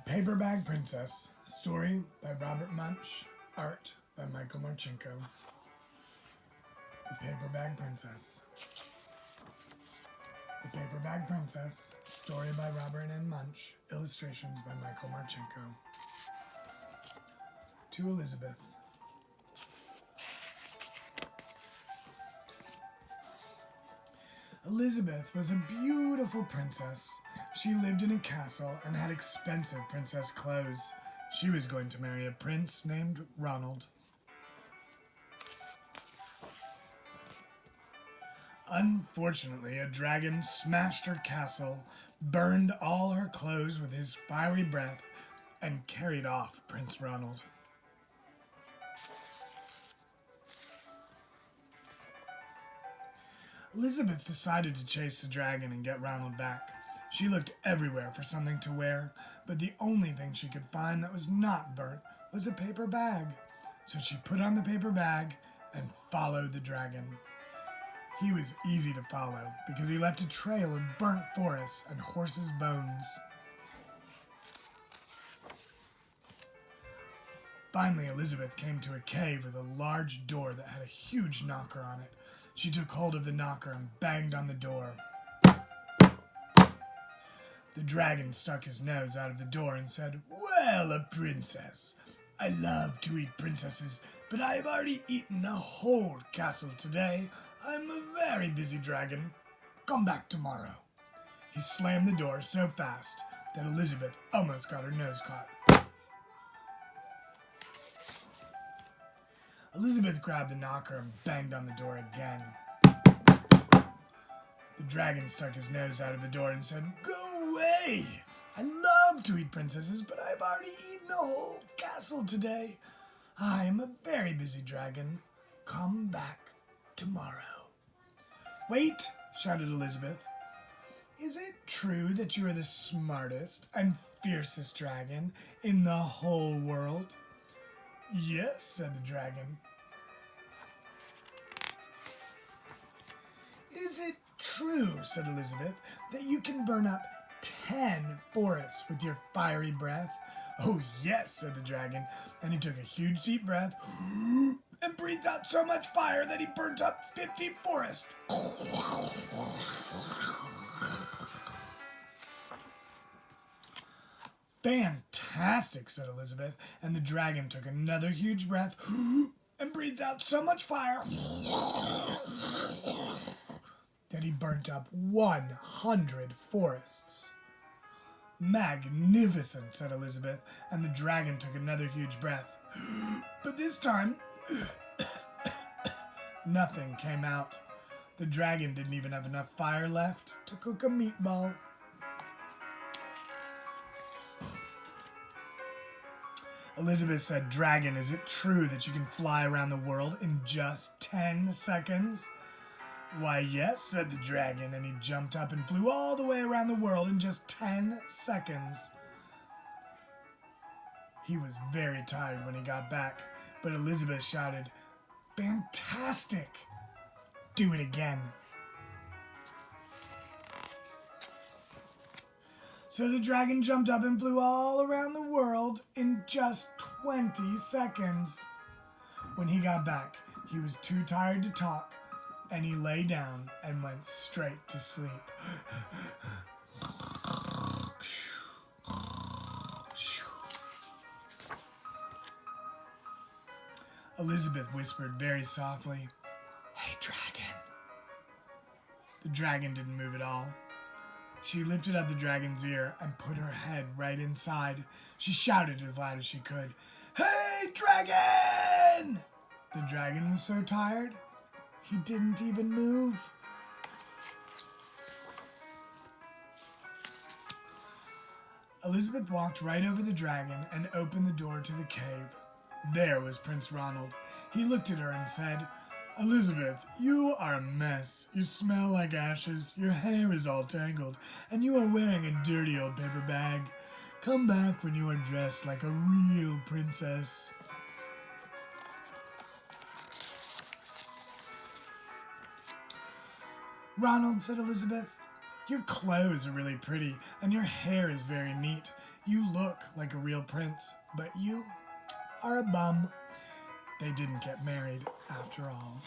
Paper Bag Princess. Story by Robert Munch. Art by Michael Martchenko. The Paper Bag Princess. The Paper Bag Princess. Story by Robert N. Munch. Illustrations by Michael Martchenko. To Elizabeth. Elizabeth was a beautiful princess. She lived in a castle and had expensive princess clothes. She was going to marry a prince named Ronald. Unfortunately, a dragon smashed her castle, burned all her clothes with his fiery breath, and carried off Prince Ronald. Elizabeth decided to chase the dragon and get Ronald back. She looked everywhere for something to wear, but the only thing she could find that was not burnt was a paper bag. So she put on the paper bag and followed the dragon. He was easy to follow because he left a trail of burnt forests and horses' bones. Finally, Elizabeth came to a cave with a large door that had a huge knocker on it. She took hold of the knocker and banged on the door. The dragon stuck his nose out of the door and said, "Well, a princess. I love to eat princesses, but I have already eaten a whole castle today. I'm a very busy dragon. Come back tomorrow." He slammed the door so fast that Elizabeth almost got her nose caught. Elizabeth grabbed the knocker and banged on the door again. The dragon stuck his nose out of the door and said, "Go away! I love to eat princesses, but I've already eaten a whole castle today. I am a very busy dragon. Come back tomorrow." "Wait!" shouted Elizabeth. "Is it true that you are the smartest and fiercest dragon in the whole world?" "Yes," said the dragon. "Is it true," said Elizabeth, "that you can burn up 10 forests with your fiery breath?" "Oh, yes," said the dragon, and he took a huge deep breath and breathed out so much fire that he burnt up 50 forests. "Fantastic," said Elizabeth, and the dragon took another huge breath and breathed out so much fire that he burnt up 100 forests. "Magnificent," said Elizabeth, and the dragon took another huge breath. But this time, nothing came out. The dragon didn't even have enough fire left to cook a meatball. Elizabeth said, "Dragon, is it true that you can fly around the world in just 10 seconds?" "Why, yes," said the dragon, and he jumped up and flew all the way around the world in just 10 seconds. He was very tired when he got back, but Elizabeth shouted, "Fantastic! Do it again." So the dragon jumped up and flew all around the world in just 20 seconds. When he got back, he was too tired to talk, and he lay down and went straight to sleep. Elizabeth whispered very softly, "Hey, dragon." The dragon didn't move at all. She lifted up the dragon's ear and put her head right inside. She shouted as loud as she could, "Hey, dragon!" The dragon was so tired, he didn't even move. Elizabeth walked right over the dragon and opened the door to the cave. There was Prince Ronald. He looked at her and said, "Elizabeth, you are a mess. You smell like ashes, your hair is all tangled, and you are wearing a dirty old paper bag. Come back when you are dressed like a real princess." "Ronald," said Elizabeth, "your clothes are really pretty, and your hair is very neat. You look like a real prince, but you are a bum. They didn't get married after all.